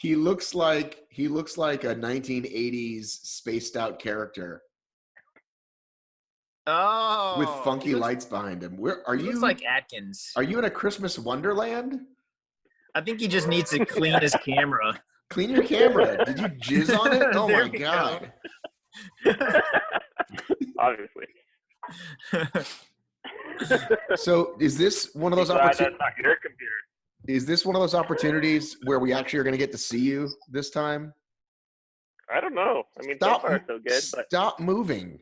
he looks like a 1980s spaced out character Oh, with funky lights behind him. Where are he you? looks like Atkins. Are you in a Christmas wonderland? I think he just needs to clean his camera. Clean your camera. Did you jizz on it? Oh There my we god. Obviously. So is this one of those That's not your computer. Is this one of those opportunities where we actually are going to get to see you this time? I don't know. I mean, so far so good. But Stop moving.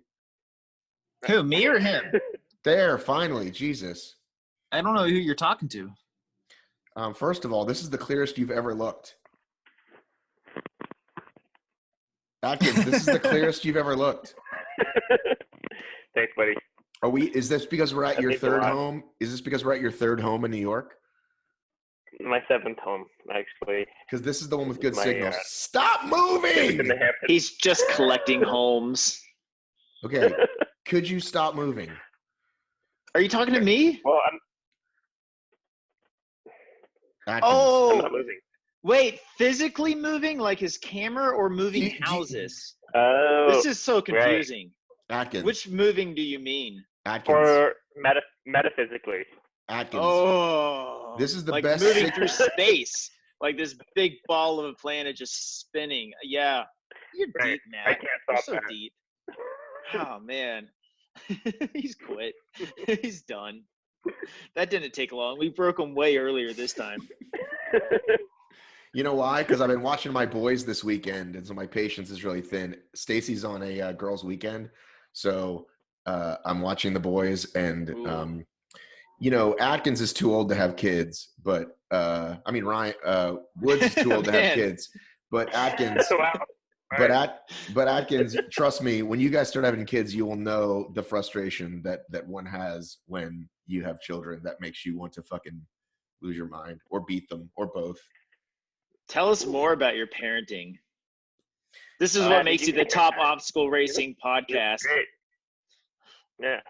Who, me or him? There, finally, Jesus. I don't know who you're talking to. First of all, this is the clearest you've ever looked. Atkins, this is the clearest you've ever looked. Thanks, buddy. Is this because we're at your third home? Is this because we're at your third home in New York? My seventh home, actually. Because this is the one with good signals. Stop moving! He's just collecting homes. Okay. Could you stop moving? Are you talking to me? Well, I'm not moving. Wait, physically moving like his camera or moving houses? Oh, this is so confusing. Right. Atkins. Which moving do you mean? Atkins. Or metaphysically. Atkins. Oh. This is the like best. Moving through space. Like this big ball of a planet just spinning. Yeah. You're deep, man. I can't stop You're so deep. Oh, man. He's quit. He's done. That didn't take long. We broke him way earlier this time. You know why? Because I've been watching my boys this weekend, and so my patience is really thin. Stacy's on a girls' weekend, so I'm watching the boys, and Atkins is too old to have kids, but Ryan Woods is too old to have kids, but Atkins. But Atkins, trust me, when you guys start having kids, you will know the frustration that one has when you have children. That makes you want to fucking lose your mind or beat them or both. Tell us more about your parenting. This is what makes you the top obstacle racing podcast. Great. Yeah.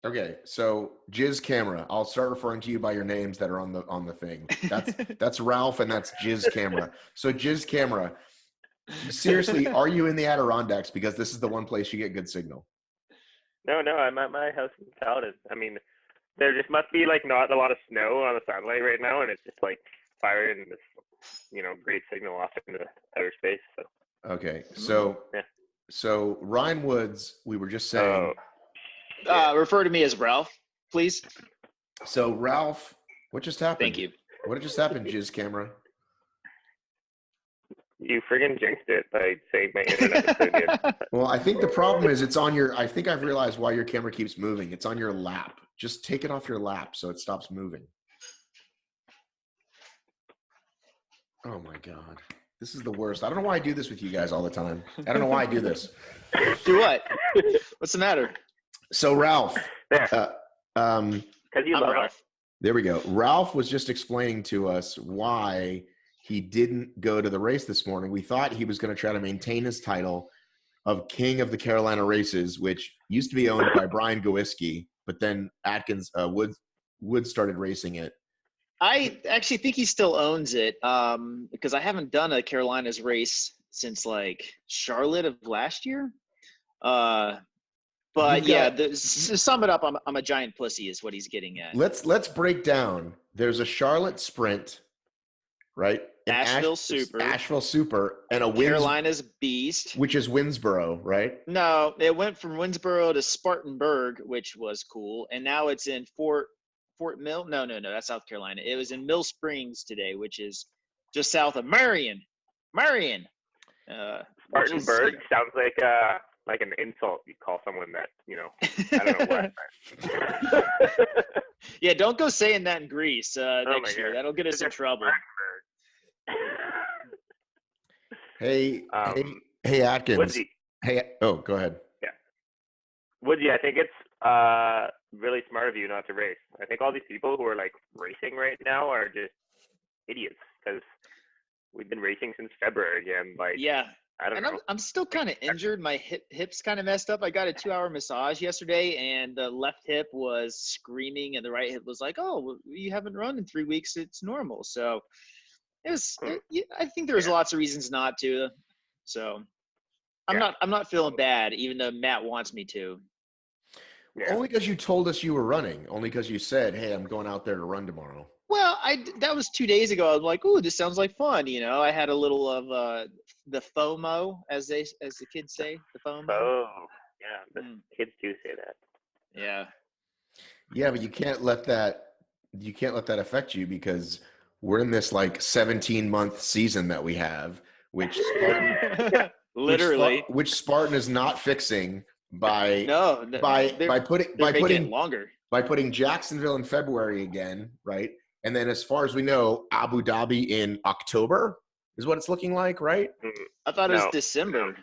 Okay, so Jizz Camera. I'll start referring to you by your names that are on the thing. That's Ralph, and that's Jizz Camera. So Jizz Camera, seriously, are you in the Adirondacks? Because this is the one place you get good signal. No, I'm at my house in Paladin. I mean, there just must be like not a lot of snow on the satellite right now, and it's just like firing this, great signal off into outer space. So. Okay, so Ryan Woods, we were just saying. Refer to me as Ralph, please. So Ralph, what just happened? Thank you. What just happened, Jizz Camera? You friggin' jinxed it by saying my internet was so good. Well, I think the problem is I think I've realized why your camera keeps moving. It's on your lap. Just take it off your lap so it stops moving. Oh my God. This is the worst. I don't know why I do this with you guys all the time. I don't know why I do this. Do what? What's the matter? So Ralph, because you love Ralph. There we go. Ralph was just explaining to us why he didn't go to the race this morning. We thought he was going to try to maintain his title of King of the Carolina Races, which used to be owned by Brian Gowiski, but then Atkins Woods started racing it. I actually think he still owns it because I haven't done a Carolinas race since like Charlotte of last year. But to sum it up, I'm a giant pussy is what he's getting at. Let's break down. There's a Charlotte Sprint, right? Asheville Super, and a Carolina's Beast, which is Winsboro, right? No, it went from Winsboro to Spartanburg, which was cool, and now it's in Fort Mill. No, that's South Carolina. It was in Mill Springs today, which is just south of Marion. Spartanburg sounds like an insult you call someone that, I don't know what. Yeah, don't go saying that in Greece next year. That'll get us in trouble. Hey, Atkins. Woodsy. Go ahead. Yeah. Woodsy, I think it's really smart of you not to race. I think all these people who are like racing right now are just idiots because we've been racing since February and I don't know. I'm still kind of injured. My hip's kind of messed up. I got a 2-hour massage yesterday, and the left hip was screaming, and the right hip was like, "Oh, well, you haven't run in 3 weeks. It's normal." So I think there was lots of reasons not to. So I'm not feeling bad, even though Matt wants me to. Yeah. Only because you told us you were running. Only because you said, "Hey, I'm going out there to run tomorrow." Well, that was 2 days ago. I was like, "Ooh, this sounds like fun." I had a little of the FOMO, as the kids say, the FOMO. Oh, yeah, the kids do say that. Yeah. Yeah, but you can't let that affect you, because we're in this like 17-month season that we have, which Spartan, literally, which Spartan is not fixing by making it longer. By putting Jacksonville in February again, right? And then, as far as we know, Abu Dhabi in October is what it's looking like, right? I thought it was December.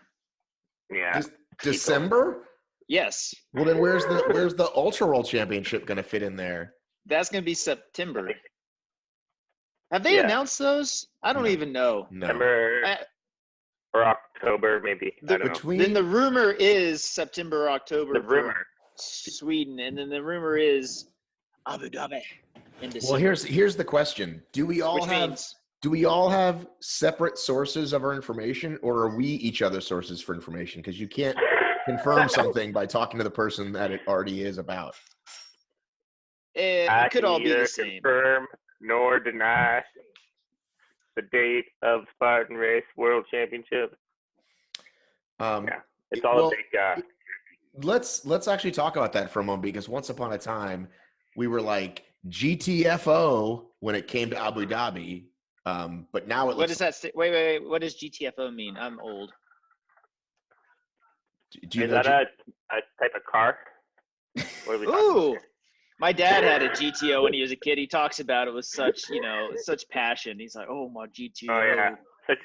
No. Yeah. December? Yes. Well, then where's the Ultra World Championship going to fit in there? That's going to be September. Have they announced those? I don't even know. No. September or October, maybe. I don't know. Then the rumor is September or October. The rumor. Sweden, and then the rumor is Abu Dhabi in December. Well, here's the question: Do we all have separate sources of our information, or are we each other's sources for information? Because you can't confirm something by talking to the person that it already is about. It could all be the same. Confirm nor deny the date of Spartan Race World Championship. It's all a big. Let's actually talk about that for a moment, because once upon a time we were like GTFO when it came to Abu Dhabi, but now what does that say? Wait, what does GTFO mean? I'm old. Is that a type of car? What are we Ooh, my dad had a GTO when he was a kid. He talks about it with such such passion. He's like, "Oh, my GTO." Oh yeah, such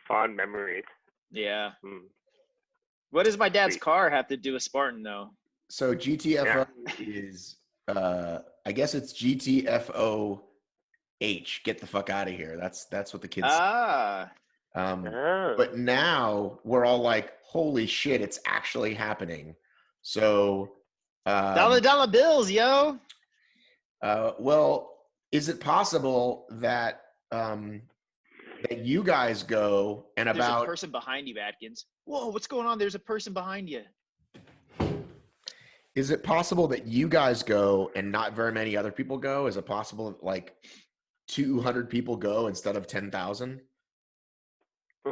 fond memories. Yeah. What does my dad's car have to do with Spartan, though? So GTFO is, I guess it's GTFO H. Get the fuck out of here. That's what the kids say. But now we're all like, holy shit, it's actually happening. So dollar bills, yo. Well, is it possible that that you guys go and There's a person behind you, Atkins. Whoa, what's going on? There's a person behind you. Is it possible that you guys go and not very many other people go? Is it possible that like 200 people go instead of 10,000? I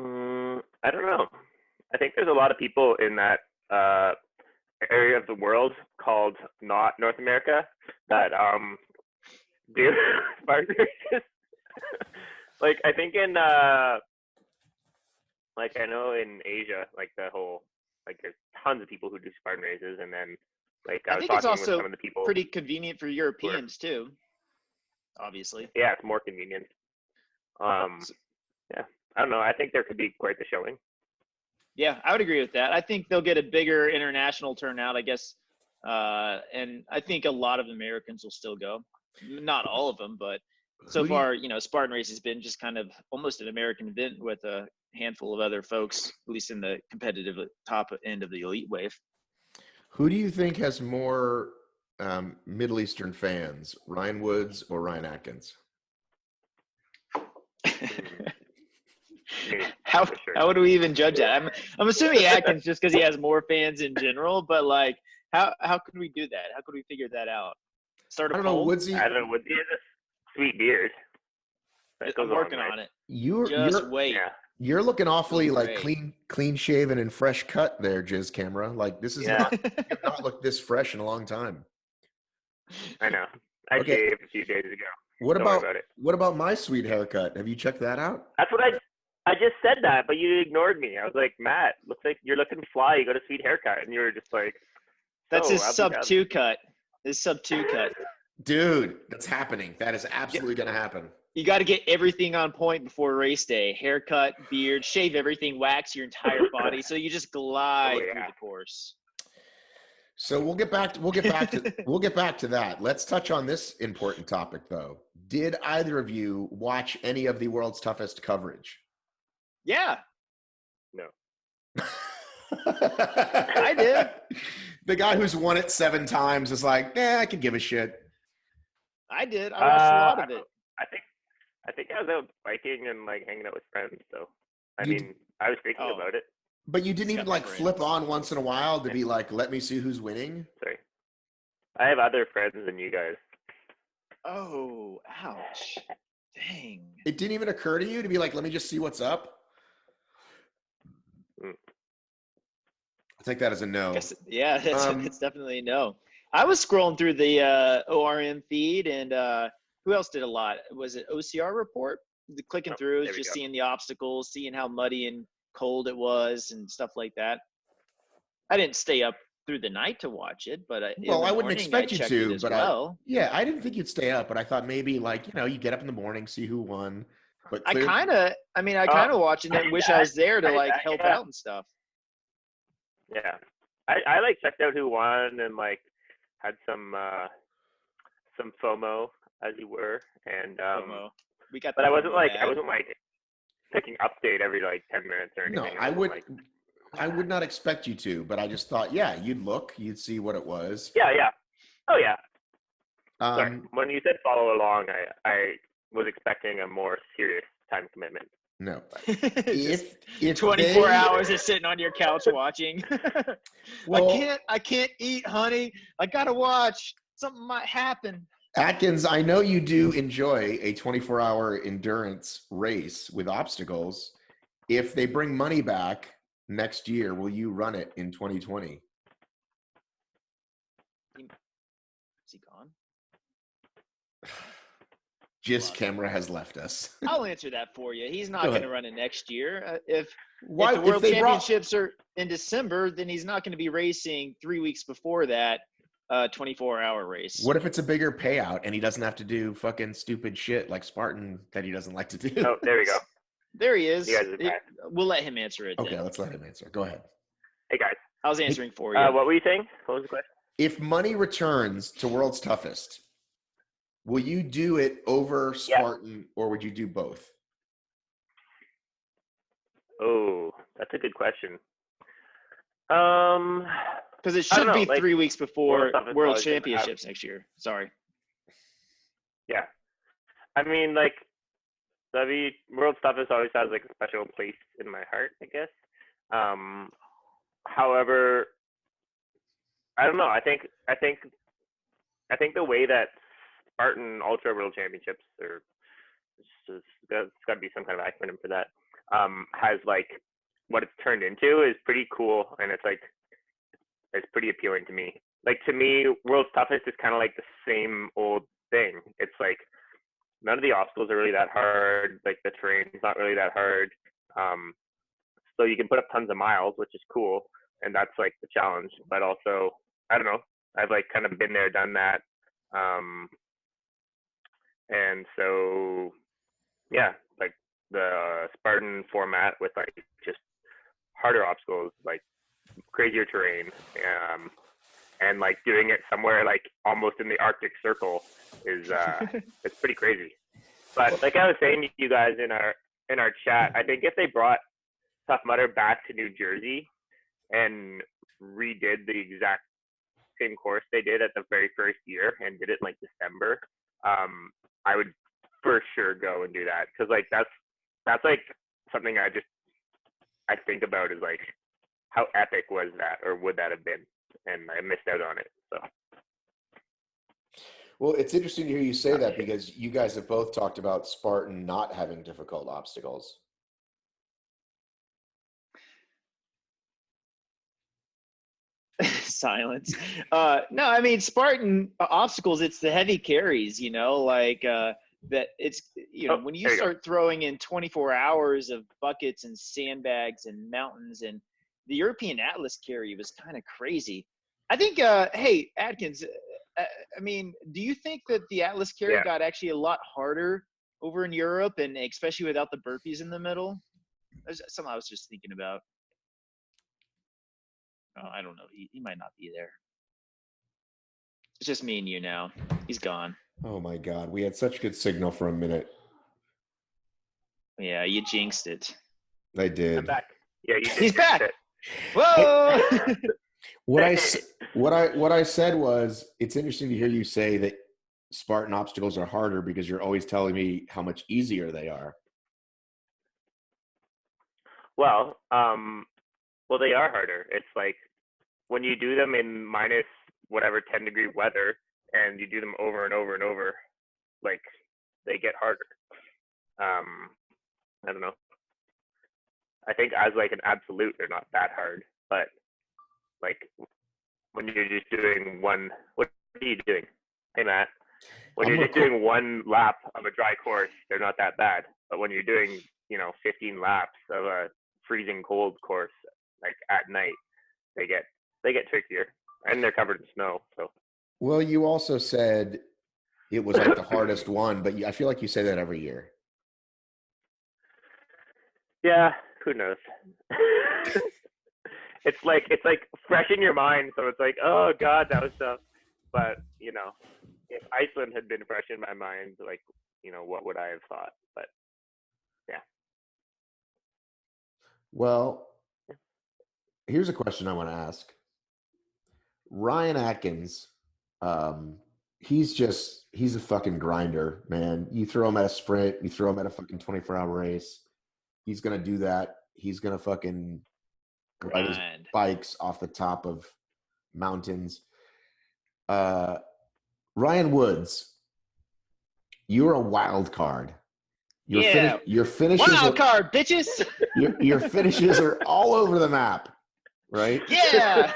don't know. I think there's a lot of people in that area of the world called not North America that do Spartan races. Like I think in like I know in Asia, like the whole like there's tons of people who do Spartan races, and then like I was think it's talking also with some of the people. Pretty convenient for Europeans too. Obviously. Yeah, it's more convenient. Yeah, I don't know. I think there could be quite the showing. Yeah, I would agree with that. I think they'll get a bigger international turnout, I guess, and I think a lot of Americans will still go. Not all of them, but so far, Spartan Race has been just kind of almost an American event with a handful of other folks, at least in the competitive top end of the elite wave. Who do you think has more Middle Eastern fans, Ryan Woods or Ryan Atkins? How would we even judge that? I'm assuming Atkins just because he has more fans in general, but like how could we do that? How could we figure that out? I don't know, Woodsy. I don't know. Woodsy has a sweet beard. I'm working on it. Wait. Yeah. You're looking awfully like clean shaven and fresh cut there, Jizz Camera. Like this is not, you have not looked this fresh in a long time. I know. I shaved a few days ago. What about my sweet haircut? Have you checked that out? That's what I just said that, but you ignored me. I was like, Matt, looks like you're looking fly. You got a sweet haircut, and you were just like, that's his sub 2 cut. His sub 2 cut. Dude, that's happening. That is absolutely going to happen. You got to get everything on point before race day. Haircut, beard, shave everything, wax your entire body, so you just glide through the course. So we'll get back to that. Let's touch on this important topic though. Did either of you watch any of the World's Toughest coverage? Yeah. No. I did. The guy who's won it 7 times is like, I could give a shit. I did. I watched a lot of it. I think I was out biking and like hanging out with friends. So I You mean, I was thinking about it. But you didn't He's even got like friends. flip on once in a while to be like, let me see who's winning. Sorry, I have other friends than you guys. Oh, ouch. Dang. It didn't even occur to you to be like, let me just see what's up. Mm. I'll take that as a no. Yeah, it's definitely a no. I was scrolling through the ORM feed, and who else did a lot? Was it OCR report? Clicking through, just seeing the obstacles, seeing how muddy and cold it was, and stuff like that. I didn't stay up through the night to watch it, but I wouldn't expect you to. But I didn't think you'd stay up. But I thought maybe like you get up in the morning, see who won. But I kind of watched it and wish I was there to like help out and stuff. Yeah, I like checked out who won and like had some FOMO as you were, and FOMO. We got. But I wasn't like clicking update every like 10 minutes or anything. No, I would not expect you to, but I just thought, yeah, you'd see what it was. Yeah. Oh yeah. Sorry. When you said follow along, I was expecting a more serious time commitment. No. if 24 hours of sitting on your couch watching. Well, I can't eat, honey. I gotta watch. Something might happen. Atkins, I know you do enjoy a 24-hour endurance race with obstacles. If they bring money back next year, will you run it in 2020? Is he gone? Just camera has left us. I'll answer that for you. He's not going to run it next year. If the World Championships are in December, then he's not going to be racing 3 weeks before that 24-hour race. What if it's a bigger payout and he doesn't have to do fucking stupid shit like Spartan that he doesn't like to do? Oh, there we go. There he is. We'll let him answer it. Okay, let's let him answer. Go ahead. Hey, guys. I was answering for you. What were you saying? What was the question? If money returns to World's Toughest, will you do it over Spartan or would you do both? Oh, that's a good question. Because it should be 3 weeks before World Championships next year. Sorry. Yeah. I mean, like, World Toughest always has like a special place in my heart, I guess. However, I don't know. I think the way that Spartan Ultra World Championships, or it's got to be some kind of acronym for that, has like what it's turned into is pretty cool, and it's pretty appealing to me. Like, to me, World's Toughest is kind of like the same old thing. It's like none of the obstacles are really that hard. Like, the terrain's not really that hard. So you can put up tons of miles, which is cool, and that's like the challenge. But also, I don't know. I've like kind of been there, done that. And so, yeah, like the Spartan format with like just harder obstacles, like crazier terrain, and like doing it somewhere like almost in the Arctic Circle is it's pretty crazy. But like I was saying to you guys in our chat, I think if they brought Tough Mudder back to New Jersey and redid the exact same course they did at the very first year and did it in like December, I would for sure go and do that, because like that's like something I think about is like how epic was that, or would that have been, and I missed out on it. So. Well, it's interesting to hear you say that, because you guys have both talked about Spartan not having difficult obstacles. Silence. No, I mean, Spartan obstacles, it's the heavy carries, like that it's, when you start throwing in 24 hours of buckets and sandbags and mountains, and the European Atlas carry was kind of crazy. I think, hey, Atkins, I mean, do you think that the Atlas carry got actually a lot harder over in Europe, and especially without the burpees in the middle? That's something I was just thinking about. Oh, I don't know. He might not be there. It's just me and you now. He's gone. Oh my God. We had such good signal for a minute. Yeah, you jinxed it. I did. I'm back. Yeah, you did. He's back. It. Whoa. What I said was, it's interesting to hear you say that Spartan obstacles are harder because you're always telling me how much easier they are. Well, they are harder. It's like when you do them in minus whatever 10-degree weather, and you do them over and over and over, like they get harder. I don't know. I think as like an absolute, they're not that hard, but like when you're just doing one, what are you doing? Hey Matt, when you're just doing one lap of a dry course, they're not that bad. But when you're doing, 15 laps of a freezing cold course, like at night, they get trickier, and they're covered in snow. So. Well, you also said it was like the hardest one, but I feel like you say that every year. Yeah, who knows? It's like fresh in your mind, so it's like, oh God, that was tough. But if Iceland had been fresh in my mind, like, what would I have thought? But yeah. Well, here's a question I want to ask. Ryan Atkins, he's a fucking grinder, man. You throw him at a sprint, you throw him at a fucking 24-hour race, he's gonna do that. He's gonna fucking ride his bikes off the top of mountains. Ryan Woods, you're a wild card. Your finishes wild card, bitches. Your finishes are all over the map, right? Yeah.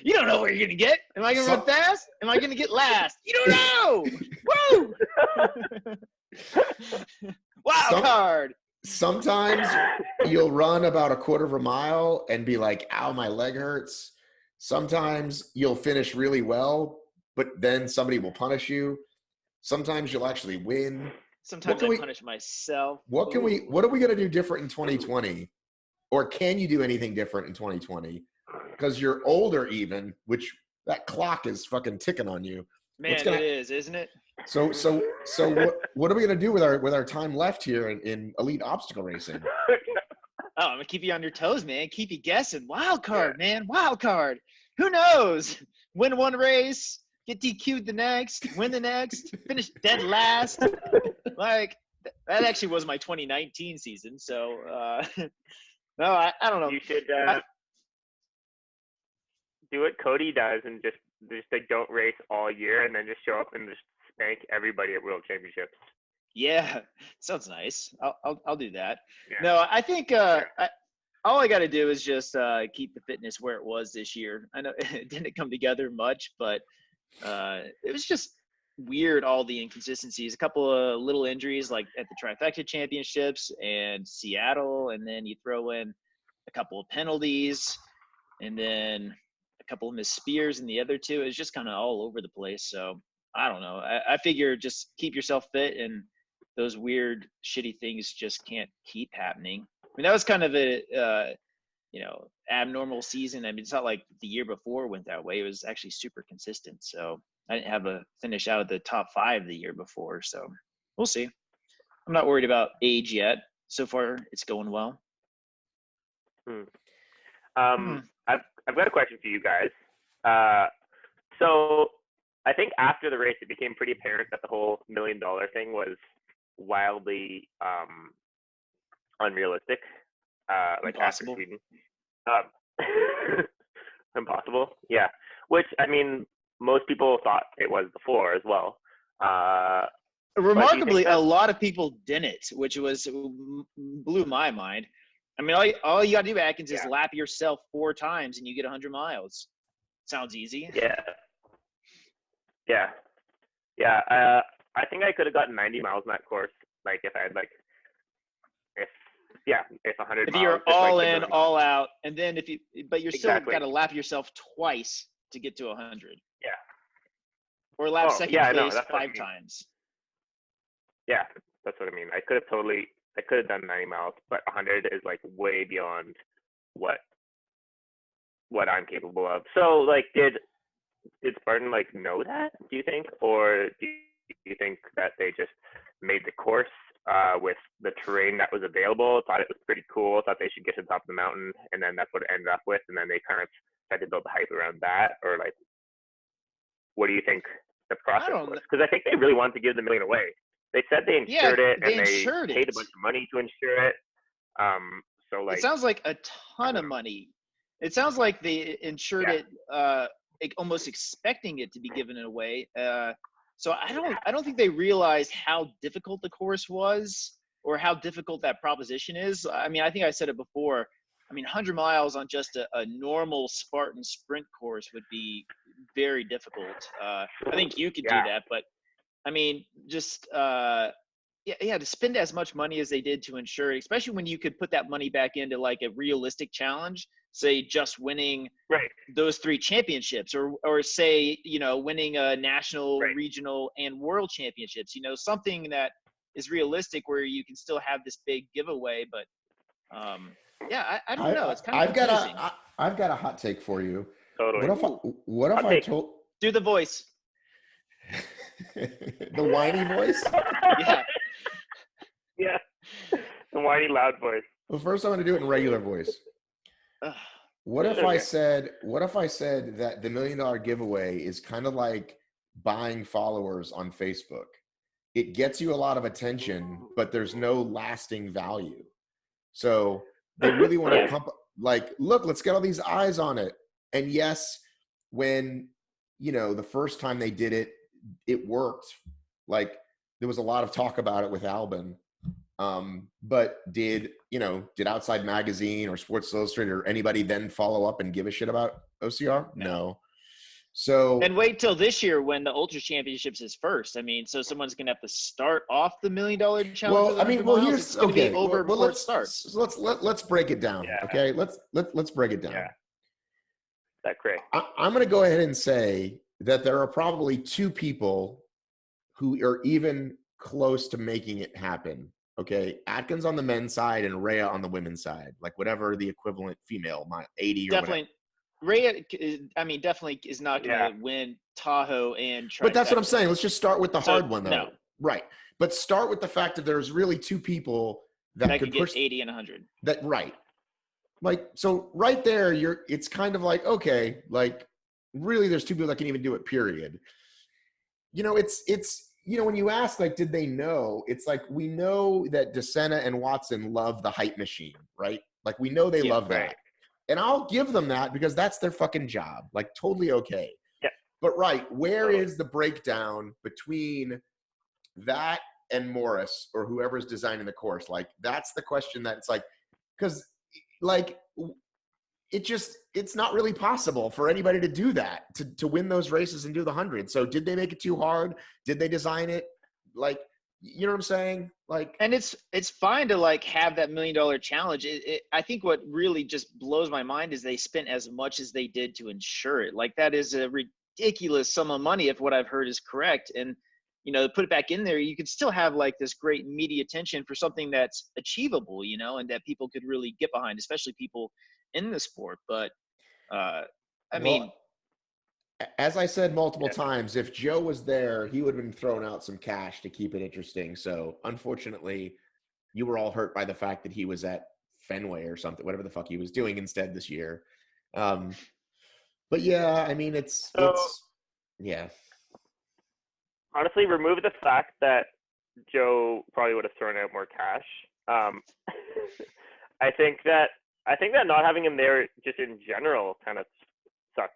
You don't know where you're gonna get. Am I gonna run fast? Am I gonna get last? You don't know. Woo! Wild card. Sometimes you'll run about a quarter of a mile and be like, ow, my leg hurts. Sometimes you'll finish really well, but then somebody will punish you. Sometimes you'll actually win. Sometimes I punish myself. What are we going to do different in 2020? Or can you do anything different in 2020? Because you're older even, which that clock is fucking ticking on you. Man, it is, isn't it? So what are we gonna do with our time left here in elite obstacle racing? Oh, I'm gonna keep you on your toes, man. Keep you guessing. Wild card, man. Wild card. Who knows? Win one race, get DQ'd the next, win the next, finish dead last. Like that actually was my 2019 season. So no, I don't know. You should do what Cody does and just like don't race all year and then just show up and just spank everybody at World Championships. Yeah, sounds nice. I'll do that. Yeah. No, I think all I got to do is just keep the fitness where it was this year. I know it didn't come together much, but it was just weird, all the inconsistencies. A couple of little injuries like at the Trifecta Championships and Seattle, and then you throw in a couple of penalties, and then a couple of missed spears in the other two. It's just kind of all over the place. So I don't know. I figure just keep yourself fit, and those weird, shitty things just can't keep happening. I mean, that was kind of a, abnormal season. I mean, it's not like the year before went that way. It was actually super consistent. So I didn't have a finish out of the top 5 the year before. So we'll see. I'm not worried about age yet. So far, it's going well. I've got a question for you guys. So I think after the race, it became pretty apparent that the whole $1 million thing was wildly unrealistic. Like impossible. After Sweden. Impossible. Yeah. Which, I mean, most people thought it was before as well. Remarkably, a lot of people didn't, which blew my mind. I mean, all you got to do, Atkins, is lap yourself 4 times and you get 100 miles. Sounds easy. Yeah. I think I could have gotten 90 miles in that course. Like if I had if 100 miles. If you're all in, all out, and then but you're still got to lap yourself twice to get to 100. Yeah. Or lap second place 5 times. Yeah, that's what I mean. I could have done 90 miles, but 100 is like way beyond what I'm capable of. So like, did Spartan like know that, do you think? Or do you think that they just made the course with the terrain that was available, thought it was pretty cool, thought they should get to the top of the mountain, and then that's what it ended up with, and then they kind of tried to build the hype around that? Or like, what do you think the process was, because I think they really wanted to give the $1 million away. They said they insured it, and they paid a bunch of money to insure it. So like, it sounds like a ton of money. It sounds like they insured it, almost expecting it to be given away. So I don't think they realized how difficult the course was or how difficult that proposition is. I mean, I think I said it before. I mean, 100 miles on just a normal Spartan sprint course would be very difficult. I think you could do that, but I mean, just to spend as much money as they did to insure it, especially when you could put that money back into like a realistic challenge, say just winning those 3 championships, or say, you know, winning a national, regional, and world championships, you know, something that is realistic where you can still have this big giveaway. But I don't know. It's kind of confusing. I've got a hot take for you. Totally. What if I told? Do the voice. The whiny voice? Yeah. The whiny loud voice. Well, first I'm going to do it in regular voice. What if I said that the $1 million giveaway is kind of like buying followers on Facebook? It gets you a lot of attention, but there's no lasting value. So they really want to pump, like, look, let's get all these eyes on it. And yes, when, you know, the first time they did it, it worked. Like, there was a lot of talk about it with Albin. But did Outside Magazine or Sports Illustrated or anybody then follow up and give a shit about OCR? No. So, and wait till this year when the Ultra Championships is first. I mean, so someone's gonna have to start off the $1 million challenge. Well, I mean, well, here's okay. Let's break it down. Yeah. Okay, let's break it down. Yeah. That's great. I'm going to go ahead and say that there are probably 2 people who are even close to making it happen. Okay, Atkins on the men's side and Rhea on the women's side, like whatever the equivalent female, 80 or definitely. whatever. Rhea, definitely is not going to win Tahoe and But that's what I'm saying. Let's just start with the hard one, though. No. Right. But start with the fact that there's really 2 people that could push get 80 and 100. That right. Like, so right there, it's kind of like, okay, like really there's 2 people that can even do it, period. You know, it's you know, when you ask, like, did they know? It's like, we know that DeSena and Watson love the hype machine, right? Like, we know they love that. And I'll give them that because that's their fucking job. Like, totally okay. Yeah. But where is the breakdown between that and Morris or whoever's designing the course? Like, that's the question that it's like, because like, it's not really possible for anybody to do that, to win those races and do the 100. So did they make it too hard? Did they design it? Like, you know what I'm saying? Like, and it's fine to like have that $1 million challenge. I think what really just blows my mind is they spent as much as they did to insure it. Like, that is a ridiculous sum of money if what I've heard is correct. And, you know, put it back in there, you could still have like this great media attention for something that's achievable, you know, and that people could really get behind, especially people in the sport. But I mean, as I said multiple times, if Joe was there, he would have been throwing out some cash to keep it interesting. So unfortunately, you were all hurt by the fact that he was at Fenway or something, whatever the fuck he was doing instead this year. But yeah, I mean, it's yeah. Honestly, remove the fact that Joe probably would have thrown out more cash. I think that not having him there just in general kind of sucked.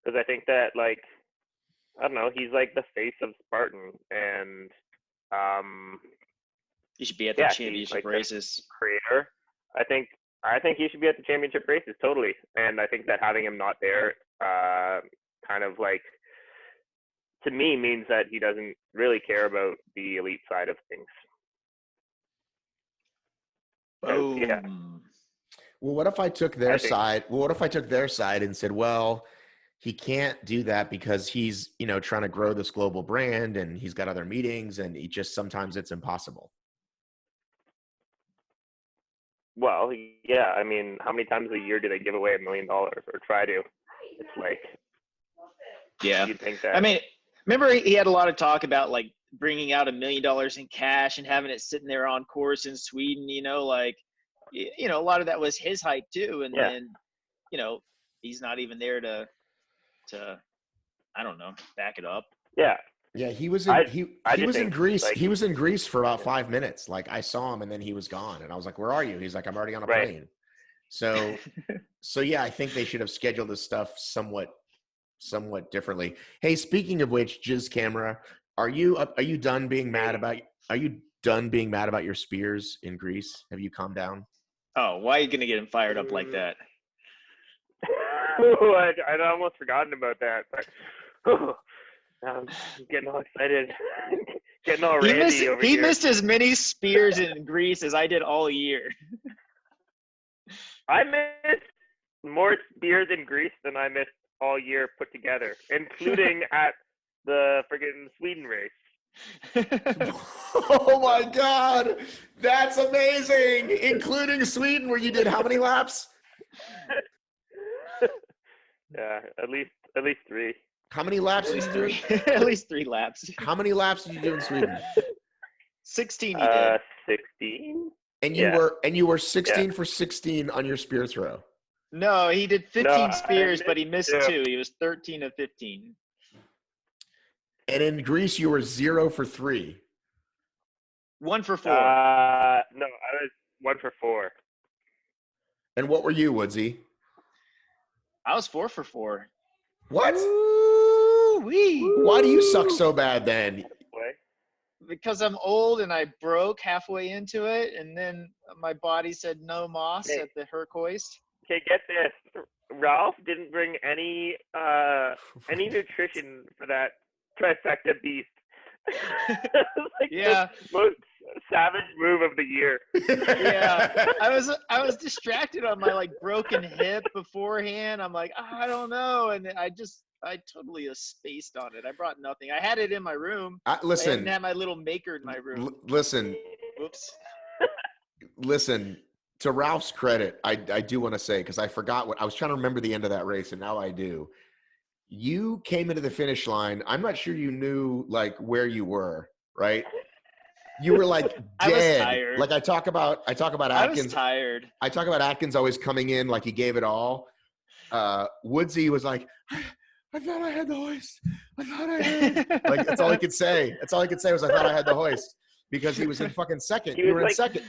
Because I think that, like, I don't know, he's like the face of Spartan, and he should be at the championship races. Creator, I think he should be at the championship races totally, and I think that having him not there, kind of like, to me, means that he doesn't really care about the elite side of things. Oh. Yeah. Well, what if I took their side? Well, what if I took their side and said, well, he can't do that because he's, you know, trying to grow this global brand and he's got other meetings and sometimes it's impossible. Well, yeah. I mean, how many times a year do they give away $1 million or try to? It's like, yeah. You'd think that. I mean, remember he had a lot of talk about like bringing out $1 million in cash and having it sitting there on course in Sweden, you know, like, you know, a lot of that was his hype too. And then, you know, he's not even there to, I don't know, back it up. Yeah. Yeah, he was in he was in Greece. Like, he was in Greece for about 5 minutes. Like I saw him and then he was gone. And I was like, "Where are you?" He's like, "I'm already on a plane." So yeah, I think they should have scheduled this stuff somewhat differently. Hey, speaking of which, Jizz Camera, are you done being mad about your spears in Greece? Have you calmed down? Oh, why are you gonna get him fired up like that? I'd almost forgotten about that, but I'm getting all excited. Getting all randy over here. He missed as many spears in Greece as I did all year. I missed more spears in Greece than I missed all year put together, including at the friggin' Sweden race. Oh my God, that's amazing! Including Sweden, where you did how many laps? Yeah, at least 3. How many laps did you do? At least 3 laps. How many laps did you do in Sweden? 16. He did. 16. And you were 16 for 16 on your spear throw. No, he did 15 spears, but he missed 2. He was 13 of 15. And in Greece, you were 0 for 3. 1 for 4. No, I was 1 for 4. And what were you, Woodsy? I was 4 for 4. What? Ooh-wee. Why do you suck so bad then? Because I'm old and I broke halfway into it, and then my body said no moss at the Herc hoist. Okay, get this. Ralph didn't bring any nutrition for that trifecta beast. Like yeah, the most savage move of the year. Yeah, I was distracted on my broken hip beforehand. I'm like, I don't know, and I totally spaced on it. I brought nothing. I had it in my room. Listen, I didn't have my little maker in my room. Listen. Whoops. Listen. To Ralph's credit, I do want to say, because I forgot what I was trying to remember the end of that race, and now I do. You came into the finish line. I'm not sure you knew where you were, right? You were dead. I was tired. Like I talk about Atkins. I was tired. I talk about Atkins always coming in like he gave it all. Woodsy was like, I thought I had the hoist. I thought I had. That's all he could say. That's all he could say was I thought I had the hoist, because he was in fucking second. You were in second.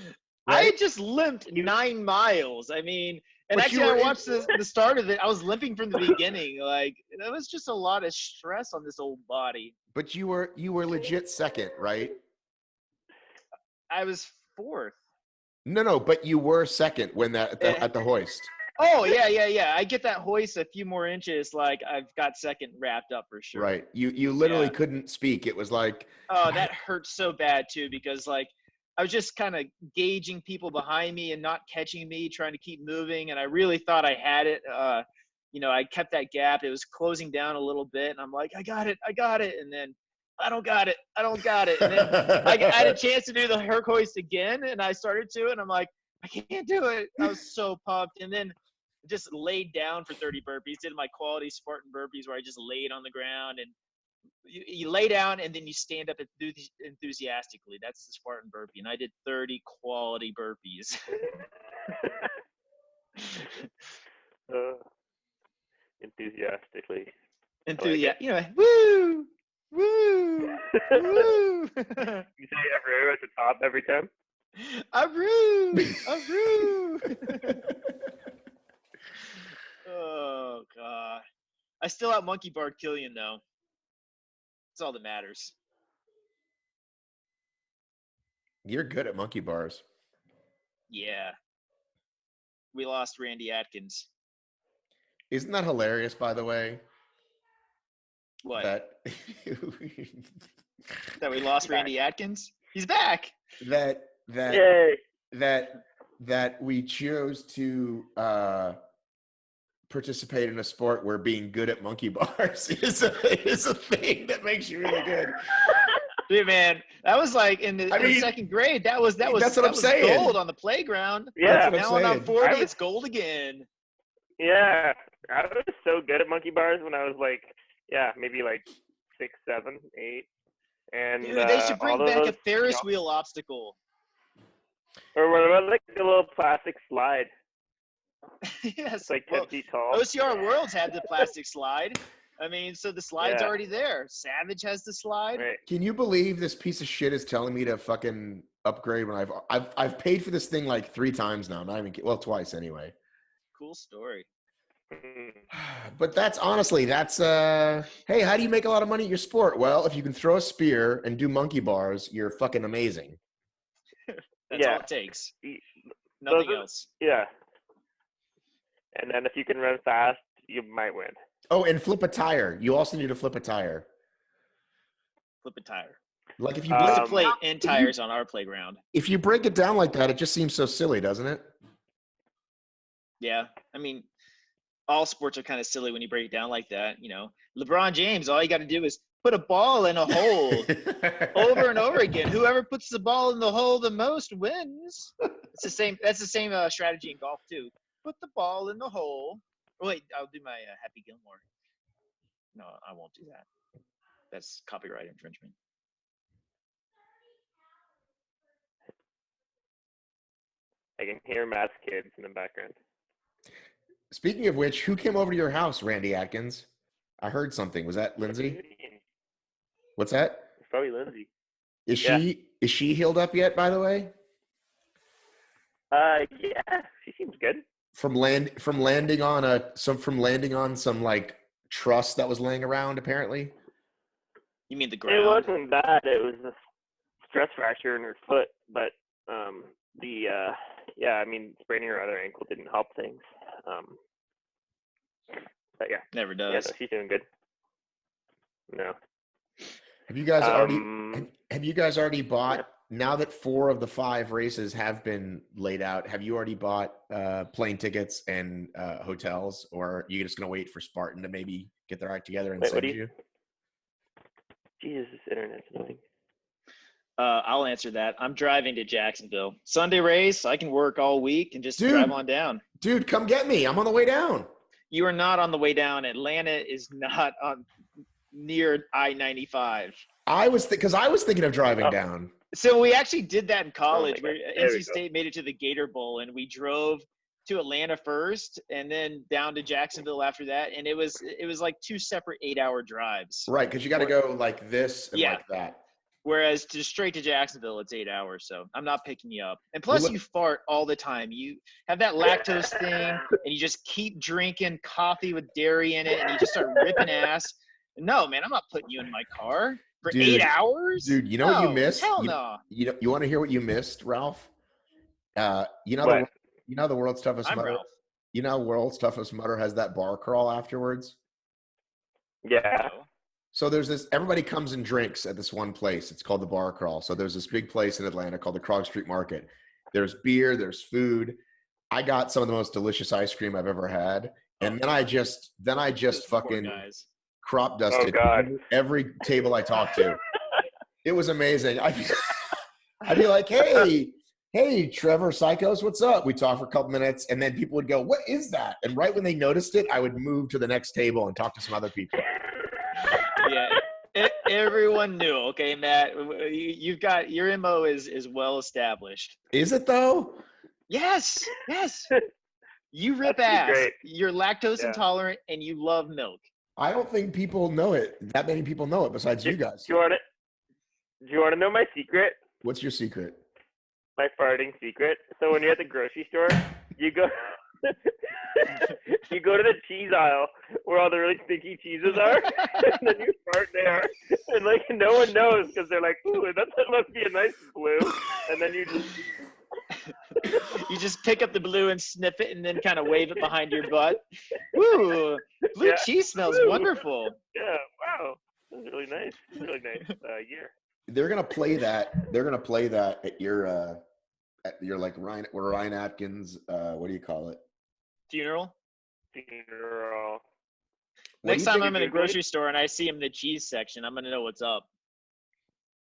Right? I had just limped 9 miles. I mean, and actually I watched the start of it. I was limping from the beginning. It was just a lot of stress on this old body. But you were legit second, right? I was 4th. No, but you were second when at the hoist. Oh, yeah. I get that hoist a few more inches. I've got second wrapped up for sure. Right. You literally couldn't speak. It was like. Oh, that hurt so bad too, because I was just kind of gauging people behind me and not catching me, trying to keep moving. And I really thought I had it. I kept that gap. It was closing down a little bit. And I'm like, I got it. And then I don't got it. And then I had a chance to do the Herc hoist again. And I started to, and I'm like, I can't do it. I was so pumped. And then just laid down for 30 burpees, did my quality Spartan burpees where I just laid on the ground, and you lay down and then you stand up enthusiastically. That's the Spartan burpee. And I did 30 quality burpees. Enthusiastically. Woo! Woo! Woo! You say "Avroo" at the top every time? Avroo! Oh, God. I still have monkey bar Killian, though. That's all that matters. You're good at monkey bars. Yeah. We lost Randy Atkins. Isn't that hilarious, by the way? What? That we lost Randy Atkins? He's back. That Yay. that we chose to participate in a sport where being good at monkey bars is a thing that makes you really good. Dude, man, that was in the second grade. That was saying. Gold on the playground. Yeah. Now when I'm 40, it's gold again. Yeah, I was so good at monkey bars when I was maybe 6, 7, 8. And dude, they should bring back a Ferris wheel obstacle. Or what about a little plastic slide? Yes. 10 feet tall. OCR Worlds had the plastic slide. I mean, so the slide's already there. Savage has the slide. Right. Can you believe this piece of shit is telling me to fucking upgrade when I've paid for this thing like 3 times now? Not even twice anyway. Cool story. But that's hey, how do you make a lot of money at your sport? Well, if you can throw a spear and do monkey bars, you're fucking amazing. That's all it takes. Nothing else. Yeah. And then if you can run fast, you might win. Oh, and flip a tire. You also need to flip a tire. Flip a tire. Like if you There's a plate and tires on our playground. If you break it down like that, it just seems so silly, doesn't it? Yeah. I mean, all sports are kind of silly when you break it down like that. You know, LeBron James, all you got to do is put a ball in a hole over and over again. Whoever puts the ball in the hole the most wins. It's the same. That's the same strategy in golf too. Put the ball in the hole. Oh, wait, I'll do my Happy Gilmore. No, I won't do that. That's copyright infringement. I can hear Matt's kids in the background. Speaking of which, who came over to your house, Randy Atkins? I heard something. Was that Lindsay? What's that? It's probably Lindsay. Is she healed up yet, by the way? Yeah, she seems good. From landing on some like truss that was laying around, apparently. You mean the ground? It wasn't bad. It was a stress fracture in her foot, but I mean, spraining her other ankle didn't help things. But yeah, never does. Yeah, no, she's doing good. No. Have you guys already bought? Yeah. Now that 4 of the 5 races have been laid out, have you already bought plane tickets and hotels, or are you just going to wait for Spartan to maybe get their act together and send you? Jesus, this internet's annoying. I'll answer that. I'm driving to Jacksonville. Sunday race. I can work all week and just drive on down. Dude, come get me. I'm on the way down. You are not on the way down. Atlanta is not on near I-95. I was thinking of driving down. So we actually did that in college. Where NC State made it to the Gator Bowl, and we drove to Atlanta first, and then down to Jacksonville after that. And it was like 2 separate 8-hour drives. Right, because you got to go like this and like that. Whereas straight to Jacksonville, it's 8 hours. So I'm not picking you up. And plus, you fart all the time. You have that lactose thing, and you just keep drinking coffee with dairy in it, and you just start ripping ass. No, man, I'm not putting you in my car for 8 hours. Dude, you know what you missed? Hell no. You want to hear what you missed, Ralph? You know the world's toughest I'm mudder. Ralph. You know, world's toughest mudder has that bar crawl afterwards. Yeah. So there's this, everybody comes and drinks at this one place. It's called the Bar Crawl. So there's this big place in Atlanta called the Krog Street Market. There's beer, there's food. I got some of the most delicious ice cream I've ever had. And then I just fucking crop dusted every table I talked to. It was amazing. I'd be like, hey, Trevor Psychos, what's up? We talk for a couple minutes, and then people would go, what is that? And right when they noticed it, I would move to the next table and talk to some other people. Yeah, everyone knew. Okay, Matt, you've got your MO is well established. Is it though? Yes. You rip ass. Great. You're lactose intolerant, and you love milk. I don't think people know it. That many people know it besides you guys. Do you want to know my secret? What's your secret? My farting secret. So when you're at the grocery store, you go to the cheese aisle where all the really stinky cheeses are, and then you fart there, and like no one knows because they're like, "Ooh, that must be a nice blue," and then you just pick up the blue and sniff it, and then kind of wave it behind your butt. Ooh, blue cheese smells wonderful. Yeah, wow, that's really nice. Really nice year. They're gonna play that. They're gonna play that at your like Ryan Atkins. What do you call it? Funeral. Funeral. Next time I'm in the grocery store and I see him in the cheese section, I'm gonna know what's up.